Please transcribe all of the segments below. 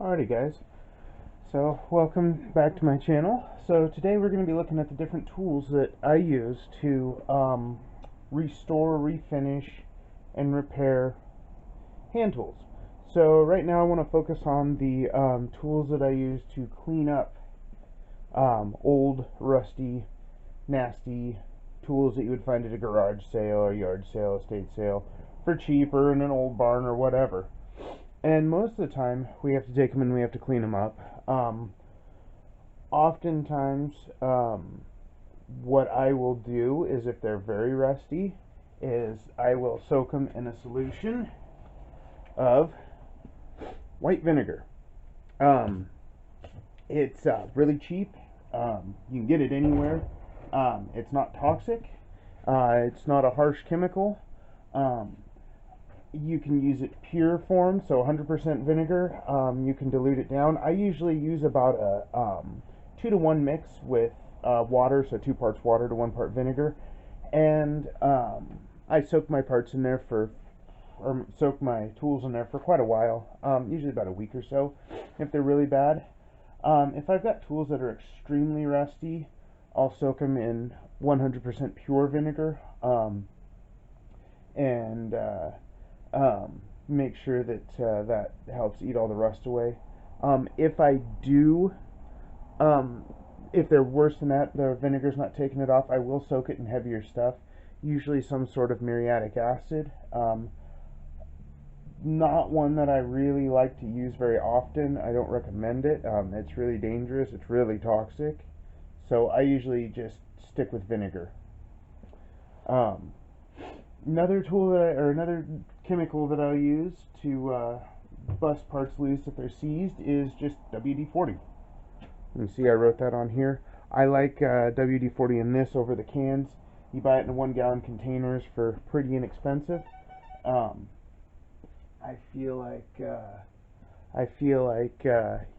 Alrighty guys, so welcome back to my channel. So today we're going to be looking at the different tools that I use to restore, refinish, and repair hand tools. So right now I want to focus on the tools that I use to clean up old, rusty, nasty tools that you would find at a garage sale, a yard sale, estate sale, for cheap, or in an old barn or whatever. And most of the time, we have to take them and we have to clean them up. Oftentimes, what I will do is, if they're very rusty, is I will soak them in a solution of white vinegar. It's really cheap. You can get it anywhere. It's not toxic. It's not a harsh chemical. You can use it pure form, so 100% vinegar. You can dilute it down. I usually use about a 2-to-1 mix with water, so 2 parts water to 1 part vinegar. And I soak my parts in there or soak my tools in there for quite a while, usually about a week or so, if they're really bad. If I've got tools that are extremely rusty, I'll soak them in 100% pure vinegar, and make sure that that helps eat all the rust away. If I do, if they're worse than that, the vinegar's not taking it off, I will soak it in heavier stuff, usually some sort of muriatic acid. Not one that I really like to use very often. I don't recommend it. It's really dangerous. It's really toxic. So I usually just stick with vinegar. Another tool another chemical that I'll use to bust parts loose if they're seized is just WD-40. You can see I wrote that on here. I like WD-40 in this over the cans. You buy it in 1-gallon containers for pretty inexpensive. I feel like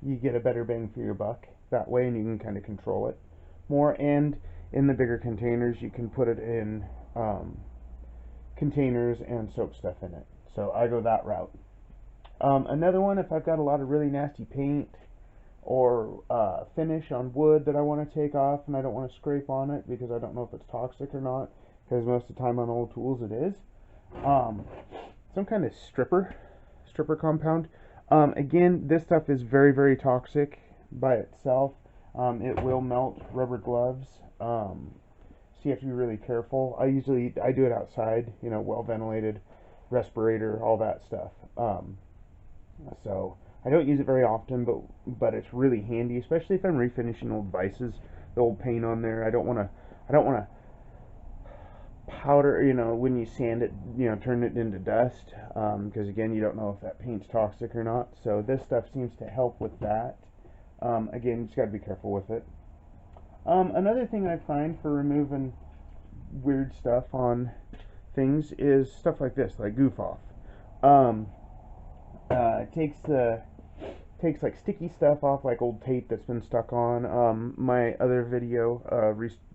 you get a better bang for your buck that way, and you can kind of control it more. And in the bigger containers, you can put it in containers and soak stuff in it. So I go that route. Another one, if I've got a lot of really nasty paint or finish on wood that I want to take off and I don't want to scrape on it because I don't know if it's toxic or not, because most of the time on old tools it is, some kind of stripper compound. Again, this stuff is very, very toxic by itself. It will melt rubber gloves. So you have to be really careful. I do it outside, well ventilated, respirator, all that stuff. So I don't use it very often, but it's really handy, especially if I'm refinishing old vices, the old paint on there. I don't want to powder, when you sand it, turn it into dust, because again, you don't know if that paint's toxic or not. So this stuff seems to help with that. Again, you just got to be careful with it. Another thing I find for removing weird stuff on things is stuff like this, like Goof Off. It takes like sticky stuff off, like old tape that's been stuck on. My other video,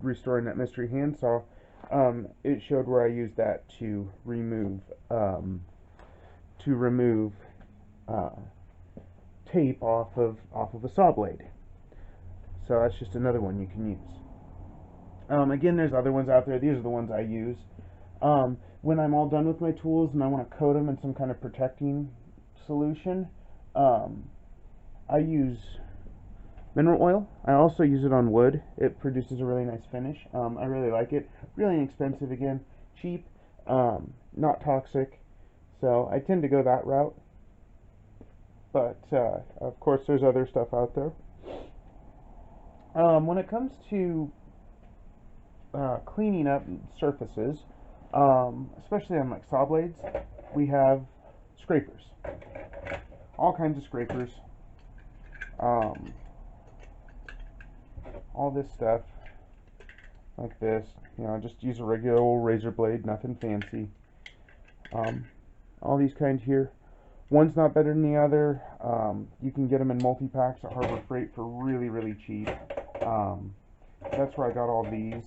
restoring that mystery handsaw, it showed where I used that to remove tape off of a saw blade. So that's just another one you can use. Again, there's other ones out there. These are the ones I use. When I'm all done with my tools and I want to coat them in some kind of protecting solution, I use mineral oil. I also use it on wood. It produces a really nice finish. I really like it. Really inexpensive, again, cheap, not toxic. So I tend to go that route. But of course, there's other stuff out there. When it comes to cleaning up surfaces, especially on like saw blades, we have scrapers. All kinds of scrapers. All this stuff, like this, just use a regular old razor blade, nothing fancy. All these kinds here. One's not better than the other. You can get them in multi-packs at Harbor Freight for really, really cheap. That's where I got all these.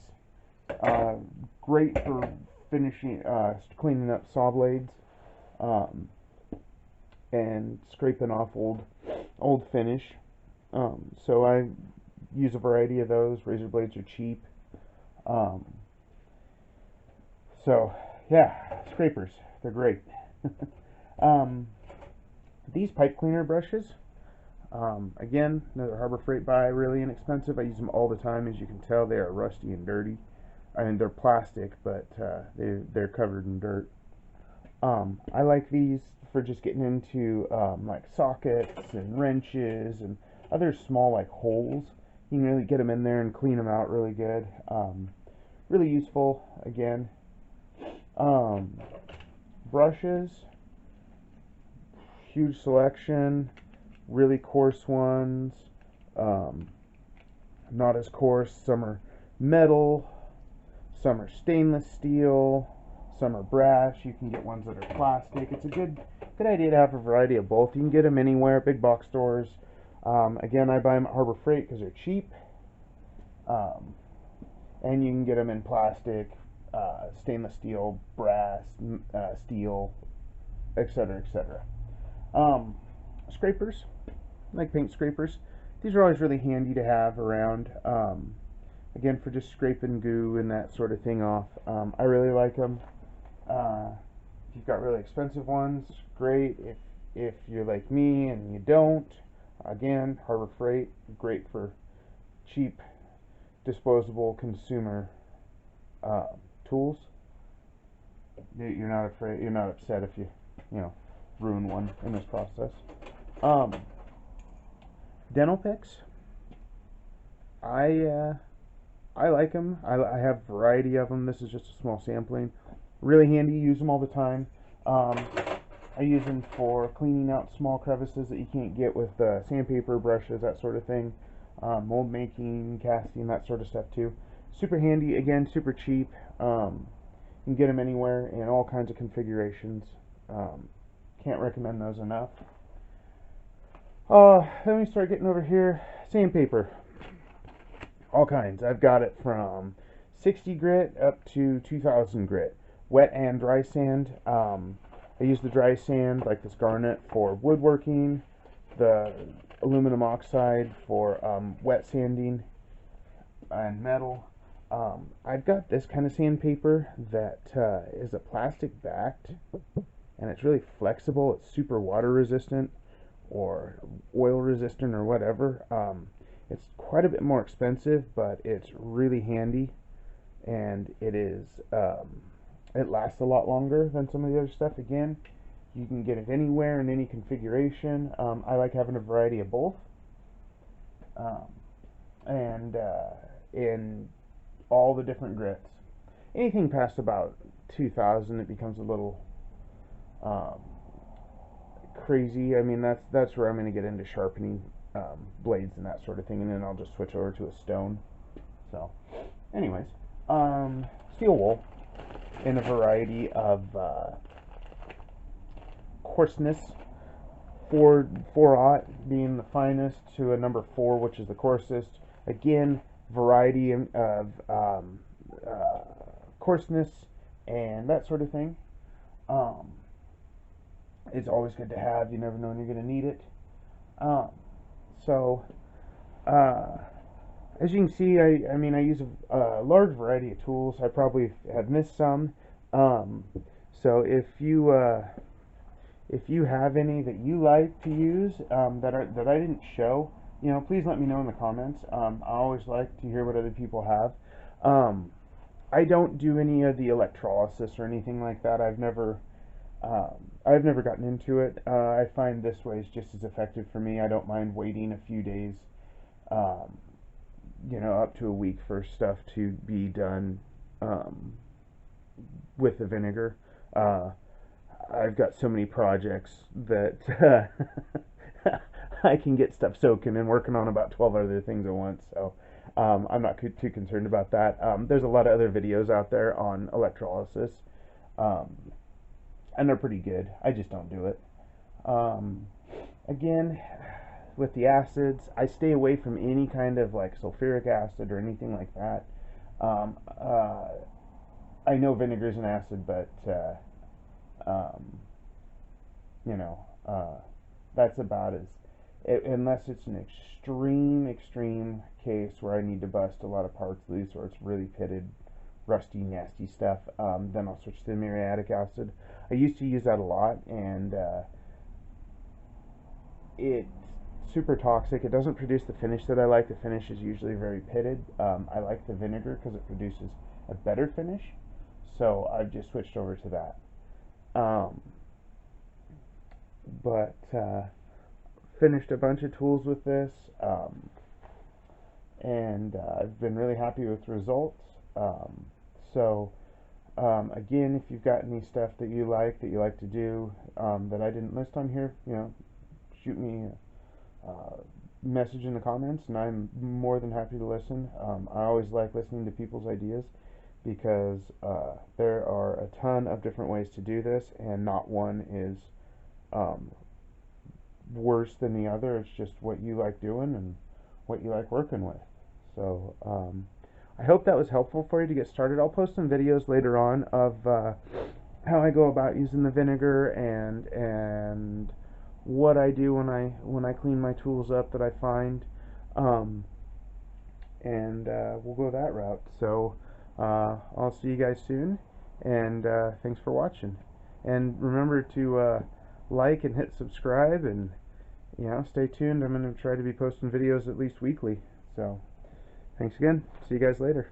Great for finishing, cleaning up saw blades. And scraping off old old finish. So I use a variety of those. Razor blades are cheap. Um, so yeah, scrapers, they're great. um, these pipe cleaner brushes, again, another Harbor Freight buy, really inexpensive. I use them all the time. As you can tell, they are rusty and dirty. I mean, they're plastic, but they're covered in dirt. I like these for just getting into like sockets and wrenches and other small like holes. You can really get them in there and clean them out really good. Really useful again. Um, Brushes, huge selection, really coarse ones, um, not as coarse. Some are metal, some are stainless steel, some are brass. You can get ones that are plastic. It's a good idea to have a variety of both. You can get them anywhere, big box stores. Again, I buy them at Harbor Freight because they're cheap. And you can get them in plastic, stainless steel, brass, steel, etc., etc. Scrapers, like paint scrapers. These are always really handy to have around. Again, for just scraping goo and that sort of thing off. I really like them. If you've got really expensive ones, great. If you're like me and you don't, again, Harbor Freight, great for cheap, disposable consumer tools. You're not afraid. You're not upset if you ruin one in this process. Dental picks. I like them. I have a variety of them. This is just a small sampling. Really handy. Use them all the time. I use them for cleaning out small crevices that you can't get with sandpaper, brushes, that sort of thing. Mold making, casting, that sort of stuff too. Super handy. Again, super cheap. You can get them anywhere in all kinds of configurations. Can't recommend those enough. Then we start getting over here. Sandpaper. All kinds. I've got it from 60 grit up to 2000 grit. Wet and dry sand. I use the dry sand, like this garnet, for woodworking. The aluminum oxide for wet sanding and metal. I've got this kind of sandpaper that is a plastic backed, and it's really flexible. It's super water resistant or oil resistant or whatever. It's quite a bit more expensive, but it's really handy, and it lasts a lot longer than some of the other stuff. Again, you can get it anywhere in any configuration. I like having a variety of both, and in all the different grits. Anything past about 2000, it becomes a little crazy. I mean, that's where I'm going to get into sharpening blades and that sort of thing, and then I'll just switch over to a stone. So, anyways, steel wool in a variety of coarseness. 4/0 being the finest to a number 4, which is the coarsest. Again, variety of coarseness and that sort of thing. It's always good to have. You never know when you're going to need it. So, as you can see, I mean, I use a large variety of tools. I probably have missed some. So if you have any that you like to use that I didn't show, please let me know in the comments. I always like to hear what other people have. I don't do any of the electrolysis or anything like that. I've never gotten into it. I find this way is just as effective for me. I don't mind waiting a few days, up to a week for stuff to be done with the vinegar. I've got so many projects that I can get stuff soaking and working on about 12 other things at once. So I'm not too concerned about that. There's a lot of other videos out there on electrolysis. And they're pretty good. I just don't do it. Again, with the acids, I stay away from any kind of like sulfuric acid or anything like that. I know vinegar is an acid, but that's about unless it's an extreme case where I need to bust a lot of parts loose or it's really pitted, rusty, nasty stuff, then I'll switch to muriatic acid. I used to use that a lot, and it's super toxic. It doesn't produce the finish that I like. The finish is usually very pitted. I like the vinegar because it produces a better finish, so I've just switched over to that. But finished a bunch of tools with this, and I've been really happy with results. So again, if you've got any stuff that you like to do that I didn't list on here, shoot me a message in the comments, and I'm more than happy to listen. I always like listening to people's ideas because there are a ton of different ways to do this, and not one is worse than the other. It's just what you like doing and what you like working with. So I hope that was helpful for you to get started. I'll post some videos later on of how I go about using the vinegar and what I do when I clean my tools up that I find, and we'll go that route. So I'll see you guys soon, and thanks for watching. And remember to like and hit subscribe, and stay tuned. I'm going to try to be posting videos at least weekly. So thanks again. See you guys later.